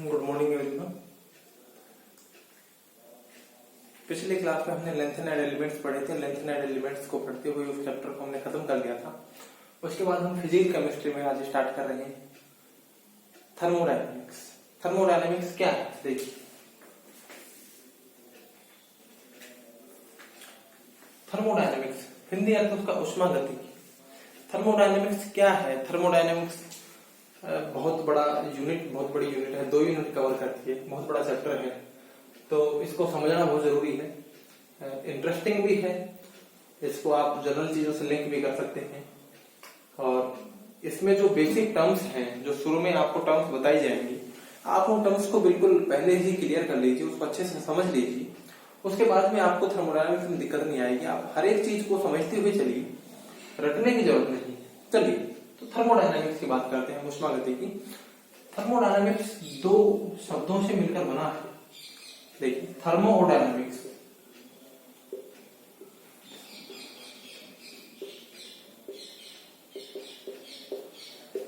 Good morning everyone. पिछले class में हमने लेंथ एंड एलिमेंट्स पढ़े थे। लेंथ एंड एलिमेंट्स को पढ़ते हुए उस चैप्टर को हमने खत्म कर लिया था। उसके बाद हम फिजिकल केमिस्ट्री में आज स्टार्ट कर रहे हैं थर्मोडायनेमिक्स। थर्मोडायनेमिक्स क्या है देखिए। थर्मोडायनेमिक्स हिंदी अर्थ उसका उष्मागतिकी। थर्मोडायनेमिक्स क्या है? थर्मोडायनेमिक्स बहुत बड़ा यूनिट, बहुत बड़ी यूनिट है। 2 यूनिट कवर करती है, बहुत बड़ा चैप्टर है, तो इसको समझना बहुत जरूरी है। इंटरेस्टिंग भी है, इसको आप जनरल चीजों से लिंक भी कर सकते हैं। और इसमें जो बेसिक टर्म्स हैं, जो शुरू में आपको टर्म्स बताई जाएंगी, आप उन टर्म्स को बिल्कुल पहले ही क्लियर कर लीजिए, उसको अच्छे से समझ लीजिए। उसके बाद में आपको थर्मोडायनेमिक्स में दिक्कत नहीं आएगी। आप हर एक चीज को समझते हुए चलिए, रटने की जरूरत नहीं। चलिए तो थर्मोडायनेमिक्स की बात करते हैं, उष्मागतिकी। थर्मोडायनेमिक्स 2 शब्दों से मिलकर बना है। देखिए, थर्मोडायनेमिक्स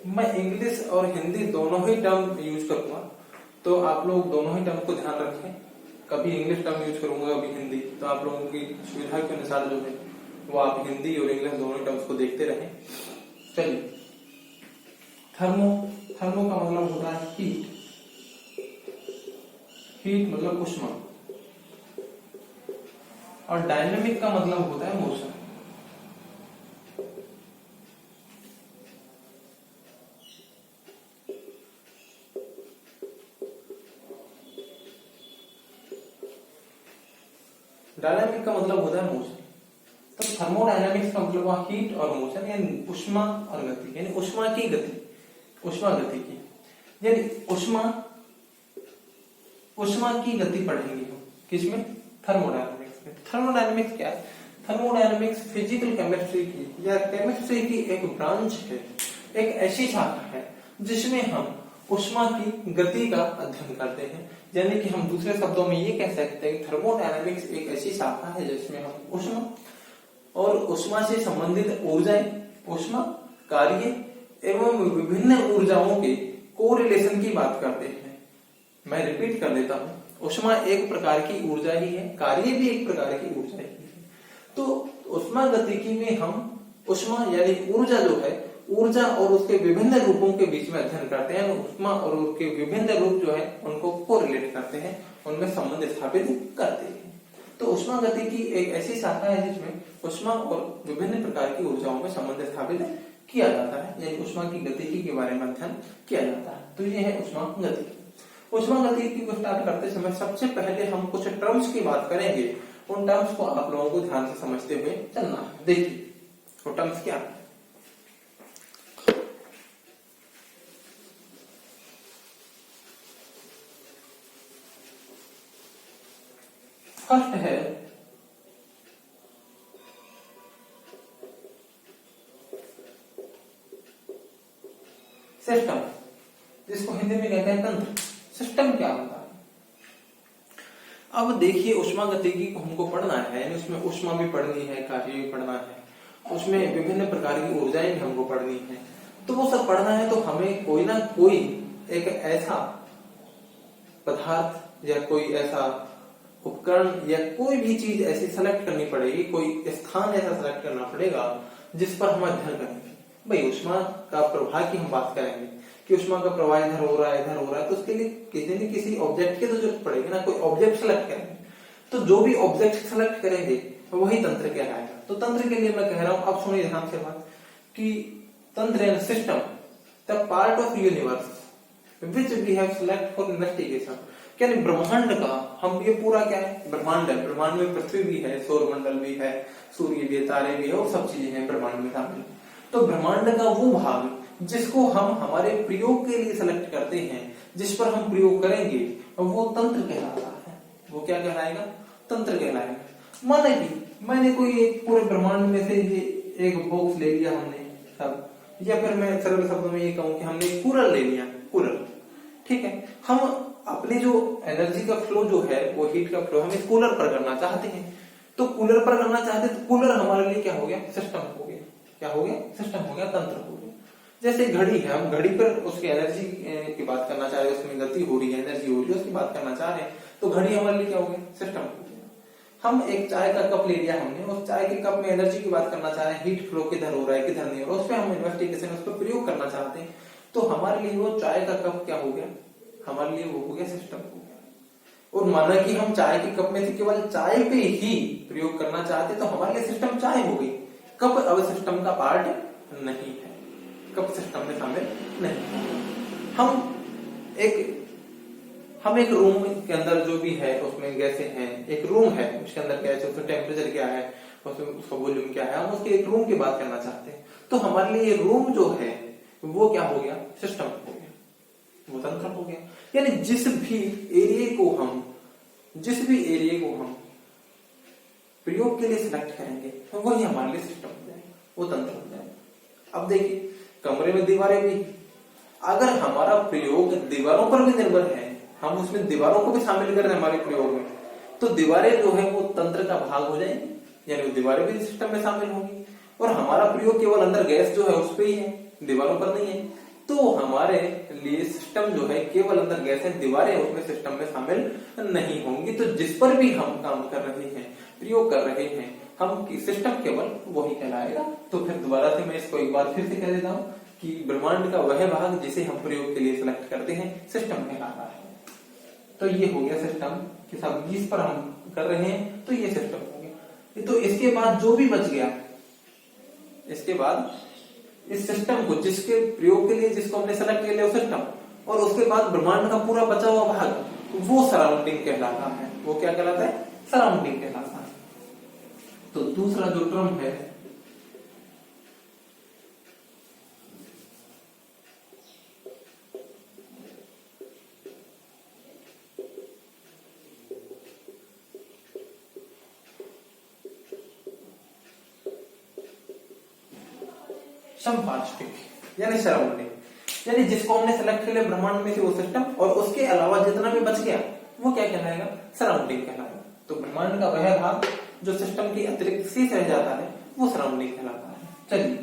मैं इंग्लिश और हिंदी दोनों ही टर्म यूज करूंगा, तो आप लोग दोनों ही टर्म को ध्यान रखें। कभी इंग्लिश टर्म यूज करूंगा, कभी हिंदी, तो आप लोगों की सुविधा के अनुसार जो है वो आप हिंदी और इंग्लिश दोनों टर्म्स को देखते रहें। चलिए, थर्मो का मतलब होता है हीट। हीट मतलब उष्मा। और डायनेमिक का मतलब होता है मोशन। डायनेमिक का मतलब होता है मोशन। तो थर्मोडायनेमिक्स का मतलब हुआ हीट और मोशन, यानी उष्मा और गति, यानी उष्मा की गति, उष्मा गति की, यानी उष्मा की गति पढ़ेंगे हम किसमें? थर्मोडायनेमिक्स में। थर्मोडायनेमिक्स क्या है? थर्मोडायनेमिक्स फिजिकल केमिस्ट्री की या केमिस्ट्री की एक ब्रांच है, एक ऐसी शाखा है जिसमें हम उष्मा की गति का अध्ययन करते हैं। यानी कि हम दूसरे शब्दों में ये कह सकते हैं, थर्मोडायनेमिक्स एक ऐसी शाखा है जिसमें हम उष्मा और उष्मा से संबंधित ऊर्जाएं, उष्मा कार्य एवं विभिन्न ऊर्जाओं के कोरिलेशन की बात करते हैं। मैं रिपीट कर देता हूं, उष्मा एक प्रकार की ऊर्जा ही है, कार्य भी एक प्रकार की ऊर्जा ही है। तो उष्मा गतिकी में हम उष्मा यानी ऊर्जा जो है, ऊर्जा और उसके विभिन्न रूपों के बीच में अध्ययन करते हैं। उष्मा और उसके विभिन्न रूप जो है उनको कोरिलेट करते हैं, उनमें संबंध स्थापित करते हैं। तो उष्मा गतिकी एक ऐसी शाखा है जिसमें उष्मा और विभिन्न प्रकार की ऊर्जाओं में संबंध स्थापित किया जाता है, यानी उष्मा की गतिकी के बारे में अध्ययन किया जाता है। तो ये है उष्मा गतिकी। उष्मा गतिकी को स्टार्ट करते समय सबसे पहले हम कुछ टर्म्स की बात करेंगे। उन टर्म्स को आप लोगों को ध्यान से समझते हुए चलना है। देखिए वो टर्म्स क्या है। फर्स्ट है सिस्टम, जिसको हिंदी में कहते हैं तंत्र। सिस्टम क्या होता है? अब देखिए, उष्मा गतिकी को हमको पढ़ना है, यानी उसमें उष्मा भी पढ़नी है, कार्य भी पढ़ना है, उसमें विभिन्न प्रकार की ऊर्जाएं भी हमको पढ़नी है। तो वो सब पढ़ना है तो हमें कोई ना कोई एक ऐसा पदार्थ या कोई ऐसा उपकरण या कोई भी चीज ऐसी सेलेक्ट करनी पड़ेगी, कोई स्थान ऐसा सेलेक्ट करना पड़ेगा जिस पर हम अध्ययन करेंगे। भाई उष्मा का प्रवाह की हम बात करेंगे कि उष्मा का प्रवाह इधर हो रहा है, इधर हो रहा है, तो उसके लिए किसी न किसी ऑब्जेक्ट की तो जरूरत पड़ेगी ना। कोई ऑब्जेक्ट सेलेक्ट करेंगे, तो जो भी ऑब्जेक्ट सेलेक्ट करेंगे वही तंत्र कहलाएगा। तो तंत्र के लिए मैं कह रहा हूं, अब सुनिए ध्यान से बात, कि तंत्र and system the part of universe which we have select for investigation. यानी ब्रह्मांड का, हम ये पूरा क्या है? ब्रह्मांड है। ब्रह्मांड में पृथ्वी भी है, सौर मंडल भी है, सूर्य भी है, तारे भी है, वो सब चीजें हैं ब्रह्मांड में शामिल। तो ब्रह्मांड का वो भाग जिसको हम हमारे प्रयोग के लिए सेलेक्ट करते हैं, जिस पर हम प्रयोग करेंगे, वो तंत्र कहलाता है। वो क्या कहलाएगा? तंत्र कहलाएगा। माने कि मैंने कोई एक पूरे ब्रह्मांड में से ये एक बॉक्स ले लिया हमने सब, या फिर मैं सरल शब्दों में ये कहूं कि हमने कूलर ले लिया, कूलर, ठीक है। हम अपनी जो एनर्जी का फ्लो जो है, वो हीट का फ्लो हम इस कूलर पर करना चाहते हैं। तो कूलर पर करना चाहते, तो कूलर हमारे लिए क्या हो गया? सिस्टम हो गया। क्या हो गया? सिस्टम हो गया, तंत्र हो गया। जैसे घड़ी है, हम घड़ी पर उसकी एनर्जी की बात करना चाह रहे हैं, उसमें गति हो रही है, एनर्जी हो रही है, उसकी बात करना चाह रहे हैं, तो घड़ी हमारे लिए क्या हो गया, सिस्टम हो गया। हम एक चाय का कप ले लिया हमने, उस चाय के कप में एनर्जी की बात करना चाह रहे हैं, हीट फ्लो किधर हो रहा है किधर नहीं हो रहा है, उस पर हम इन्वेस्टिगेशन, उस पर प्रयोग करना चाहते हैं, तो हमारे लिए वो चाय का कप क्या हो गया, हमारे लिए वो हो गया सिस्टम हो गया। और माना कि हम चाय के कप में से केवल चाय पे ही प्रयोग करना चाहते, तो हमारे लिए सिस्टम चाय हो गई, कप अब सिस्टम का पार्ट नहीं है, कप सिस्टम में शामिल नहीं। हम एक रूम के अंदर जो भी है उसमें गैसें हैं, एक रूम है उसके अंदर गैस है, उसमें टेम्परेचर क्या है, उसका वॉल्यूम क्या है, हम उसके एक रूम की बात करना चाहते हैं, तो हमारे लिए ये रूम जो है वो क्या हो गया, सिस्टम हो गया, वो तंत्र हो गया। यानी जिस भी एरिया को हम प्रयोग के लिए सिलेक्ट करेंगे तो वही हमारे लिए सिस्टम हो जाएगा, वो तंत्र हो जाएगा। अब देखिए कमरे में दीवारें भी, अगर हमारा प्रयोग दीवारों पर भी निर्भर है, हम उसमें दीवारों को भी शामिल कर रहे हैं हमारे प्रयोग में, तो दीवारें जो है वो तंत्र का भाग हो जाएंगी, यानी वो दीवारें भी सिस्टम में शामिल होंगी। और हमारा प्रयोग केवल अंदर गैस जो है उस पर ही है, दीवारों पर नहीं है, तो हमारे लिए सिस्टम जो है केवल अंदर गैस है, दीवारें उसमें सिस्टम में शामिल नहीं होंगी। तो जिस पर भी हम काम कर रहे हैं, प्रयोग कर रहे हैं, हम सिस्टम केवल वही कहलाएगा। तो फिर दोबारा से मैं इसको एक बार फिर से कह देता हूँ कि ब्रह्मांड का वह भाग जिसे हम प्रयोग के लिए सिलेक्ट करते हैं सिस्टम कहलाता है। तो ये हो गया सिस्टम कि सब जिस पर हम कर रहे हैं तो ये सिस्टम हो गया। तो इसके बाद जो भी बच गया, इसके बाद इस सिस्टम को जिसके प्रयोग के लिए जिसको हमने सेलेक्ट कर लिया वो सिस्टम, और उसके बाद ब्रह्मांड का पूरा बचा हुआ भाग वो सराउंडिंग कहलाता है। वो क्या कहलाता है, सराउंडिंग कहलाता है। तो दूसरा जो टर्म है समपार्श्विक यानी सराउंडिंग, यानी जिसको हमने सेलेक्ट कर लिया ब्रह्मांड में से वो सिस्टम, और उसके अलावा जितना भी बच गया वो क्या कहलाएगा, सराउंडिंग कहलाएगा। तो ब्रह्मांड का वह भाग जो सिस्टम के अतिरिक्त शेष रह जाता है वो सराउंडिंग कहलाता है। चलिए,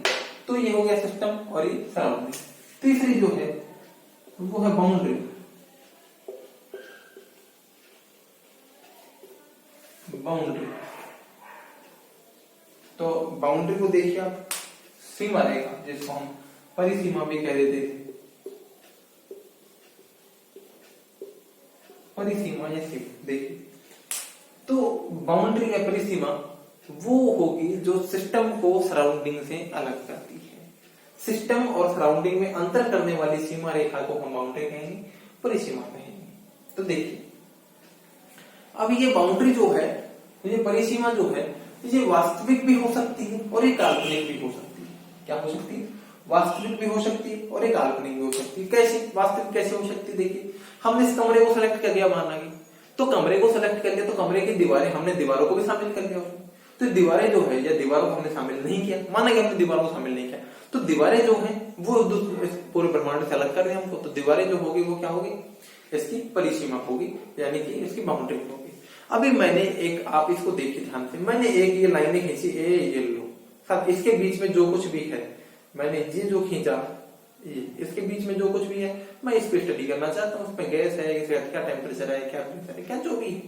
तो ये हो गया सिस्टम और ये सराउंडिंग। तीसरी जो है वो है बाउंड्री। बाउंड्री, तो बाउंड्री को देखिए आप, सीमा रेखा जिसको हम परिसीमा भी कह देते थे, परिसीमा या सीमा। देखिए तो बाउंड्री या परिसीमा वो होगी जो सिस्टम को सराउंडिंग से अलग करती है। सिस्टम और सराउंडिंग में अंतर करने वाली सीमा रेखा को हम बाउंड्री कहेंगे, परिसीमा कहेंगे। तो देखिए अब ये बाउंड्री जो है, ये परिसीमा जो है, ये वास्तविक भी हो सकती है और ये काल्पनिक भी हो सकती है। क्या हो सकती है, वास्तविक भी हो सकती है और एक काल्पनिक भी हो सकती है। कैसे, वास्तविक कैसे हो सकती है, देखिए हमने इस कमरे को सेलेक्ट कर लिया, माना कि तो कमरे को सेलेक्ट कर लिया, तो कमरे की दीवारें, हमने दीवारों को भी शामिल कर लिया उसमें। तो दीवारें जो है, या दीवारों को हमने शामिल नहीं किया, माना कि हमने दीवारों को शामिल नहीं किया, तो दीवारें जो है वो पूरे ब्रह्मांड से अलग कर रहे हैं हमको। तो दीवारें जो होगी वो क्या होगी, इसकी परिसीमा होगी, यानी कि इसकी बाउंड्री होगी। अभी मैंने एक, आप इसको देखिए ध्यान से, मैंने एक ये लाइनें खींची, ये लो सब, इसके बीच में जो कुछ भी है, मैंने ये जो खींचा, इसके बीच में जो कुछ भी है मैं इस पे स्टडी करना चाहता हूँ। उसमें गैस है, क्या टेम्परेचर है, क्या प्रेशर है, क्या जो भी है,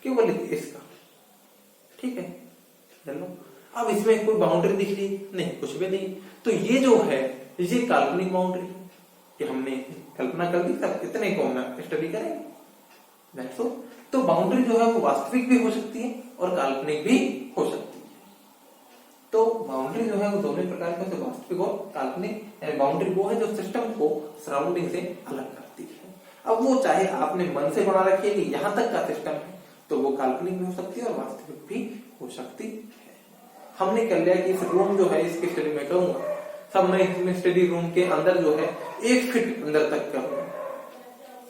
केवल इसका, ठीक है। चलो अब इसमें कोई बाउंड्री दिख रही नहीं, कुछ भी नहीं, तो ये जो है ये काल्पनिक बाउंड्री है कि हमने कल्पना कर दी, सब इतने को हम स्टडी करेंगे। तो बाउंड्री जो है वो वास्तविक भी हो सकती है और काल्पनिक भी हो सकती है। तो बाउंड्री जो है वो दोनों प्रकार के, वास्तविक और काल्पनिक। बाउंड्री वो है जो सिस्टम को सराउंडिंग से अलग करती है। अब वो चाहे आपने मन से बना रखी है कि यहां तक का सिस्टम है, तो वो काल्पनिक भी हो सकती है और वास्तविक भी हो सकती है। हमने कर लिया कि इस रूम जो है इसकी स्टडी में करूंगा, सब मैं इसमें स्टडी रूम के अंदर जो है 1 फीट अंदर तक करूंगा।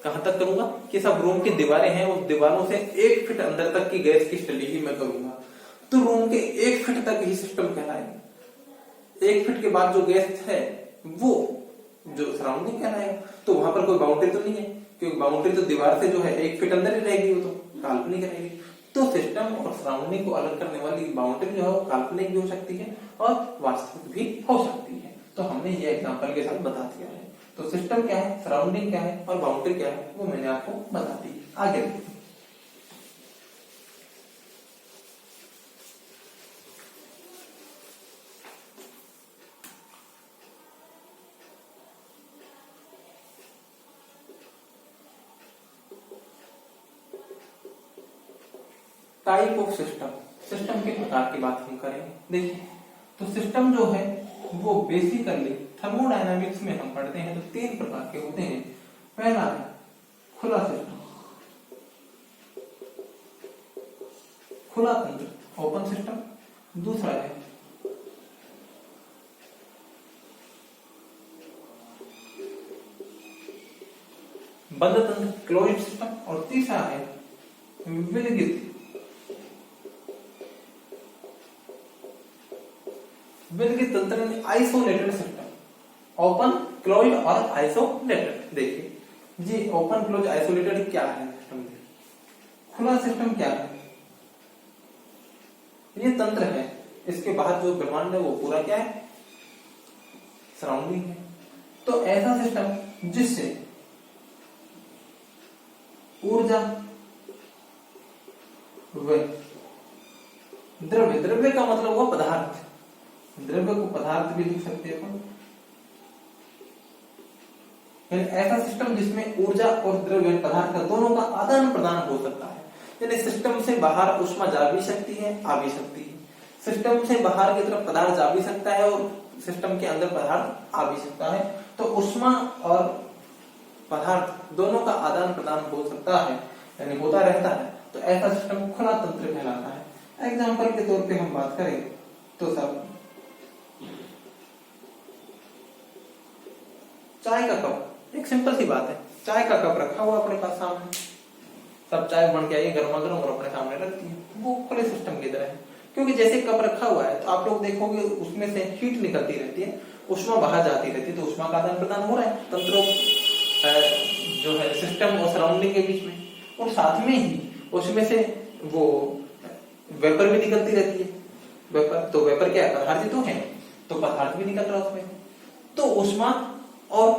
कहां तक करूंगा कि सब रूम की दीवारें हैं, उस दीवारों से 1 फीट अंदर तक की गैस की स्टडी ही मैं करूंगा। तो रूम के 1 फीट तक ही सिस्टम कहलाएगा। 1 फीट के बाद जो गैस है वो जो सराउंडिंग कहलाएगा। तो वहां पर कोई बाउंड्री तो नहीं है, क्योंकि बाउंड्री तो दीवार से जो है 1 फीट अंदर ही रहेगी, वो तो काल्पनिक रहेगी। तो सिस्टम और सराउंडिंग को अलग करने वाली बाउंड्री जो है वो काल्पनिक भी हो सकती है और वास्तविक भी हो सकती है। तो हमने ये एग्जांपल के साथ बता दिया है। तो सिस्टम क्या है, सराउंडिंग क्या है और बाउंड्री क्या है वो मैंने आपको बता दी। आगे देखते हैं। टाइप ऑफ सिस्टम, सिस्टम के प्रकार की बात हम करेंगे। देखिए तो सिस्टम जो है वो बेसिकली थर्मोडायनामिक्स में हम पढ़ते हैं तो 3 प्रकार के होते हैं। पहला है खुला सिस्टम, खुला तंत्र ओपन सिस्टम। दूसरा है बंद तंत्र क्लोज्ड सिस्टम। और तीसरा है विलगित विलगित तंत्र, आइसोलेटेड सिस्टम। ओपन क्लोज्ड और आइसोलेटेड। देखिए जी ओपन क्लोज आइसोलेटेड क्या है सिस्टम। खुला सिस्टम क्या है, ये तंत्र है, इसके बाहर जो ब्रह्मांड है वो पूरा क्या है, सराउंडिंग है। तो ऐसा सिस्टम जिससे ऊर्जा व द्रव्य, द्रव्य का मतलब हुआ पदार्थ, द्रव्य को पदार्थ भी लिख सकते हैं अपन। ऐसा सिस्टम जिसमें ऊर्जा और द्रव्य पदार्थ का दोनों का आदान प्रदान हो सकता है। यानी सिस्टम से बाहर ऊष्मा जा भी सकती है आ भी सकती है, सिस्टम से बाहर की तरफ पदार्थ जा भी सकता है और सिस्टम के अंदर पदार्थ आ भी सकता है। तो ऊष्मा और पदार्थ दोनों का आदान प्रदान हो सकता है, यानी होता रहता है। तो ऐसा सिस्टम खुला तंत्र कहलाता है। एग्जाम्पल के तौर पे हम बात करें तो सब चाय का कप, एक सिंपल सी बात है, चाय का कप रखा हुआ अपने पास सामने, सब चाय बन के आई गर्मा गर्म और अपने सामने रखती है, वो खुले सिस्टम की तरह है। क्योंकि जैसे कप रखा हुआ है तो आप लोग देखोगे उसमें से हीट निकलती रहती है, ऊष्मा बाहर जाती रहती है, तो ऊष्मा का आदान प्रदान हो रहा है तंत्रों जो है सिस्टम और सराउंडिंग के बीच में। और साथ में ही उसमें से वो वेपर भी निकलती रहती है। वेपर तो वेपर क्या है, पदार्थ तो है, तो पदार्थ भी निकल रहा है उसमें। तो ऊष्मा और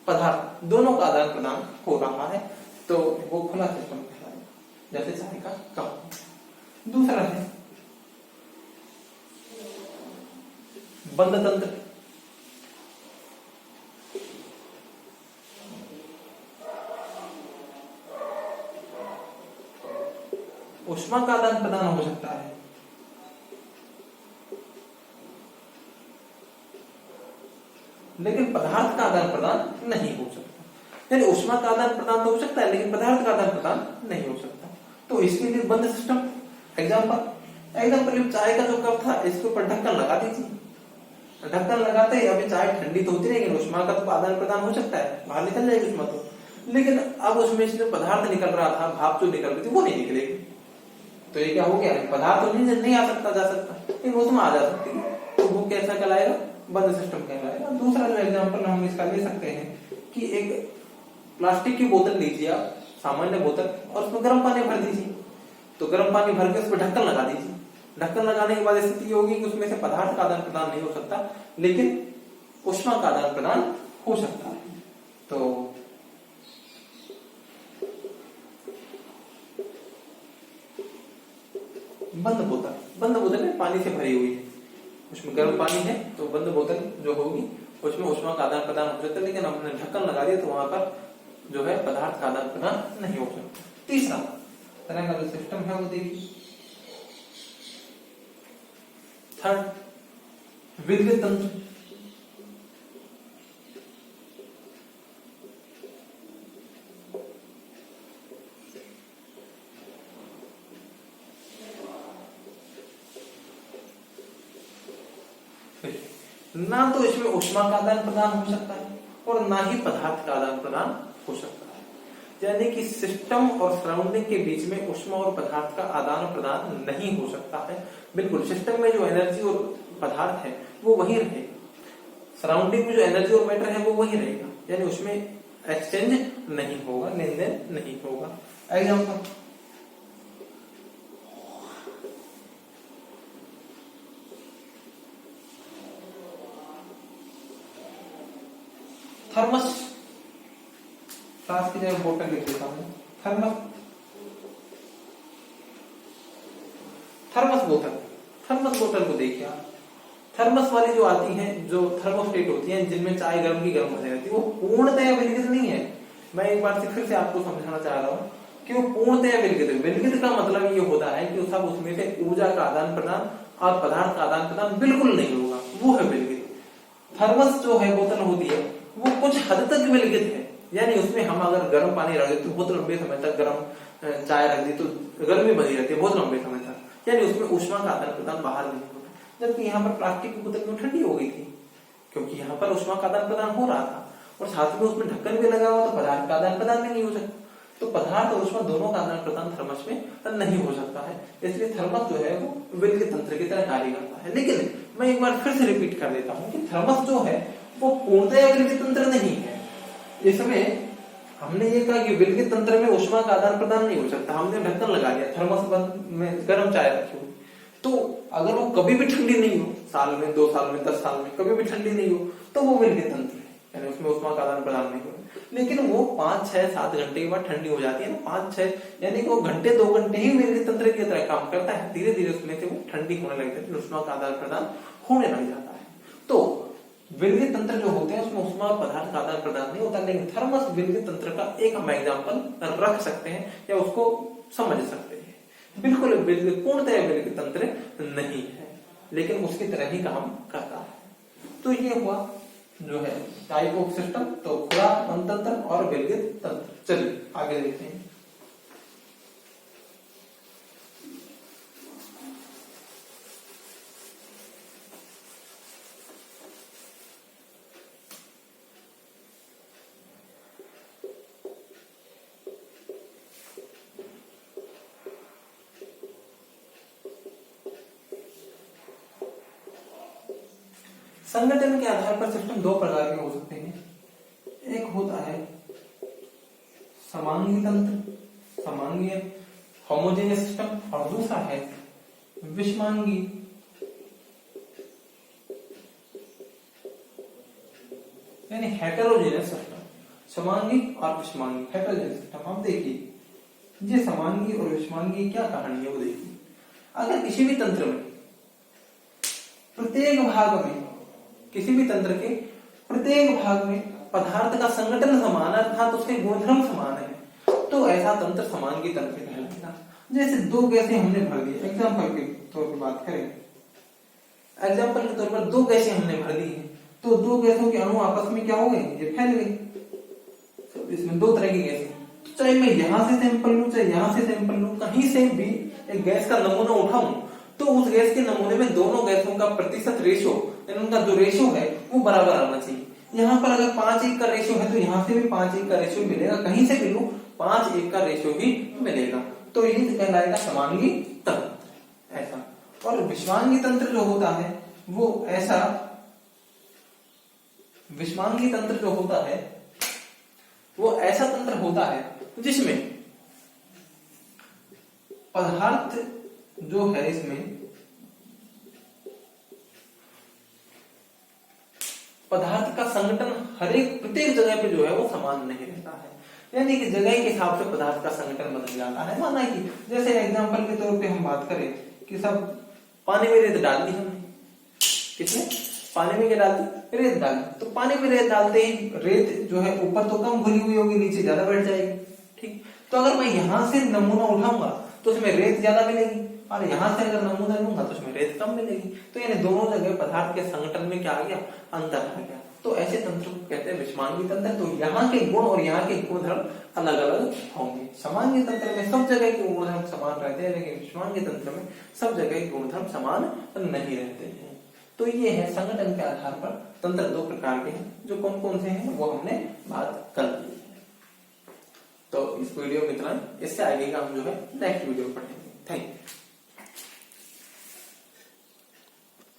पदार्थ दोनों का आदान प्रदान हो रहा है, तो वो खुला सिस्टम कहलाएगा, जैसे चाय का कप। दूसरा है बंद तंत्र। ऊष्मा का आदान प्रदान हो सकता है, लेकिन पदार्थ का आदान प्रदान नहीं हो सकता। यानी ऊष्मा का आदान प्रदान तो हो सकता है लेकिन पदार्थ का आदान प्रदान नहीं हो सकता। तो इसके लिए बंद सिस्टम। एग्जाम्पल चाय का जो कप था इसके ऊपर ढक्कन लगा दीजिए, ढक्कन लगाते ही अभी चाय ठंडी तो होती रहेगी, ऊष्मा का तो आदान प्रदान हो सकता है, बाहर निकल जाएगी ऊष्मा तो, लेकिन अब उसमें से जो पदार्थ निकल रहा था, भाप जो निकल रही थी वो नहीं निकलेगी। तो ये क्या हो गया, पदार्थ तो नहीं आ सकता जा सकता, लेकिन ऊष्मा आ जा सकती है, तो वो कैसा कहलाएगा, बंद सिस्टम कहलाएगा। दूसरा जो एग्जाम्पल हम इसका ले सकते हैं कि एक प्लास्टिक की बोतल लीजिए आप, सामान्य बोतल, और उसमें गर्म पानी भर दीजिए। तो गर्म पानी भर के उस पर ढक्कन लगा दीजिए। ढक्कन लगाने के बाद स्थिति ये होगी कि उसमें से पदार्थ का आदान प्रदान नहीं हो सकता, लेकिन ऊष्मा का आदान प्रदान हो सकता है। तो बंद बोतल में पानी से भरी हुई है, उसमें गर्म पानी है, तो बंद बोतल जो होगी उसमें ऊष्मा का आदान प्रदान हो सकता है, लेकिन हमने ढक्कन लगा दिया तो वहां पर जो है पदार्थ का आदान प्रदान नहीं हो सकता। तीसरा तरह का जो सिस्टम है वो देखिए, थर्ड विद्युत तंत्र। ना तो इसमें ऊष्मा का आदान प्रदान हो सकता है और ना ही पदार्थ का आदान प्रदान हो सकता है, यानी कि सिस्टम और सराउंडिंग के बीच में ऊष्मा और पदार्थ का आदान प्रदान नहीं हो सकता है। बिल्कुल सिस्टम में जो एनर्जी और पदार्थ है वो वही रहेगा, सराउंडिंग में जो एनर्जी और मैटर है वो वही रहेगा, यानी उसमें एक्सचेंज नहीं होगा, लेन देन नहीं होगा। एग्जाम्पल थर्मस, फ्लास्क की जगह बोतल लिख देता हूं, थर्मस, थर्मस बोतल, थर्मस बोतल को देखिए आप, थर्मस वाली जो आती हैं, जो थर्मोस्टेट होती हैं जिनमें चाय गर्म की गर्म हो जाती है, वो पूर्णतः विलगित नहीं है। मैं एक बार से फिर से आपको समझाना चाह रहा हूँ कि वो पूर्णतः विलगित है। विलगित का मतलब ये होता है कि सब उसमें से ऊर्जा का आदान प्रदान और पदार्थ का आदान प्रदान बिल्कुल नहीं होगा, वो है विलगित। थर्मस जो है बोतल होती है वो कुछ हद तक विलगित है, यानी उसमें हम अगर गर्म पानी रख देते तो बहुत लंबे समय तक गर्म चाय रख दी तो गर्मी बनी रहती है बहुत लंबे समय तक, यानी उसमें ऊष्मा का आदान प्रदान बाहर नहीं होता। जबकि यहाँ पर प्लास्टिक की बोतल क्यों ठंडी हो गई थी, क्योंकि यहाँ पर ऊष्मा का आदान प्रदान हो रहा था और साथ में उसमें ढक्कन भी लगा हुआ, तो पदार्थ का आदान प्रदान भी नहीं हो सकता। तो पदार्थ और ऊष्मा दोनों का आदान प्रदान थर्मस में नहीं हो सकता है, इसलिए थर्मस जो है वो विलगित तंत्र की तरह कार्य करता है। लेकिन मैं एक बार फिर से रिपीट कर देता हूँ कि थर्मस जो है वो पूर्णतः विलगित तंत्र नहीं है। इसमें हमने ये कहा कि विलगित तंत्र में ऊष्मा का आदान प्रदान नहीं हो सकता, हमने ढक्कन लगा दिया, थर्मस में गर्म चाय रखी हुई, तो अगर वो कभी भी ठंडी नहीं हो, साल में 2 साल में 10 साल में कभी भी ठंडी नहीं हो, तो वो विलगित तंत्र है, यानी उसमें ऊष्मा का आदान प्रदान नहीं हो। लेकिन वो 5, 6, 7 घंटे के बाद ठंडी हो जाती है ना, 5, 6 यानी कि वो घंटे 2 घंटे ही विलगित तंत्र की तरह काम करता है, धीरे धीरे उसमें से वो ठंडी होने लगती है, ऊष्मा का आदान प्रदान होने लग जाता है। तो विलगित तंत्र जो होते हैं उसमें ऊष्मा पदार्थ का आदान प्रदान नहीं होता, लेकिन थर्मस विलगित तंत्र का एक हम एग्जाम्पल रख सकते हैं या उसको समझ सकते हैं। बिल्कुल पूर्णतः विलगित तंत्र नहीं है, लेकिन उसकी तरह ही काम करता है। तो ये हुआ जो है टाइप ऑफ सिस्टम, तो खुला बंद तंत्र और विलगित तंत्र। चलिए आगे देखते हैं। संगठन के आधार पर सिस्टम 2 प्रकार के हो सकते हैं। एक होता है समांगी तंत्र, समांगीय होमोजेनियस सिस्टम, और दूसरा है विषमांगी यानी हेटेरोजेनियस सिस्टम। समांगी और विषमांगी हेटेरोजेनियस सिस्टम। अब देखिए ये समांगी और विषमांगी क्या कहानी है वो देखिए। अगर किसी भी तंत्र में प्रत्येक भाग में, किसी भी तंत्र के प्रत्येक भाग में पदार्थ का संगठन समान है अर्थात उसके गुणधर्म समान है, तो ऐसा तंत्र समांगी तंत्र कहलाएगा। जैसे 2 गैसें हमने भर दी, एग्जाम्पल के तौर पर बात करें, एग्जाम्पल के तौर पर 2 गैसें हमने भर दी है, तो 2 गैसों के अणु आपस में क्या हो गए, ये फैल गए। तो इसमें 2 तरह की गैसें, तो चाहे मैं यहां से सैंपल लूं चाहे यहां से सैंपल लूं, कहीं से भी एक गैस का नमूना उठाऊं तो उस गैस के नमूने में दोनों गैसों का प्रतिशत रेशो, उनका जो रेशो है वो बराबर आना चाहिए। यहाँ पर अगर 5:1 का रेशो है तो यहाँ से भी 5:1 का रेशो मिलेगा, कहीं से भी लूं 5:1 का रेशो ही मिलेगा, तो ये कहलाएगा समांगी तंत्र ऐसा। और विषमांगी तंत्र जो होता है वो ऐसा, विषमांगी तंत्र जो होता है वो ऐसा तंत्र होता है जिसमें पदार्थ जो है, इसमें पदार्थ का संगठन हर एक प्रत्येक जगह पे जो है वो समान नहीं रहता है, यानी कि जगह के हिसाब से पदार्थ का संगठन बदल जाता है। माना कि जैसे एग्जांपल के तौर पे हम बात करें कि सब पानी में रेत डाल दी हमने, किसने, पानी में क्या डाल दी, रेत डाल दी, तो पानी में रेत डालते ही रेत जो है ऊपर तो कम घुली हुई होगी, नीचे ज्यादा बैठ जाएगी, ठीक। तो अगर मैं यहां से नमूना उठाऊंगा तो उसमें रेत ज्यादा मिलेगी, और यहां से अगर नमूना लूंगा तो उसमें रेत कम मिलेगी, तो यानी दोनों जगह पदार्थ के संगठन में क्या आ गया, अंतर आ गया। तो ऐसे तंत्र को कहते हैं विषमांगी तंत्र। तो यहाँ के गुण और यहाँ के गुणधर्म अलग अलग होंगे। समांगी तंत्र में सब जगह के गुणधर्म समान रहते हैं, लेकिन विषमांगी तंत्र में सब जगह के गुणधर्म समान नहीं रहते हैं। तो ये है संगठन के आधार पर तंत्र 2 प्रकार के हैं, जो कौन कौन से हैं वो हमने बात कर ली है। तो इस वीडियो में इतना, इससे आगे का हम जो है नेक्स्ट वीडियो पढ़ेंगे। Thank you.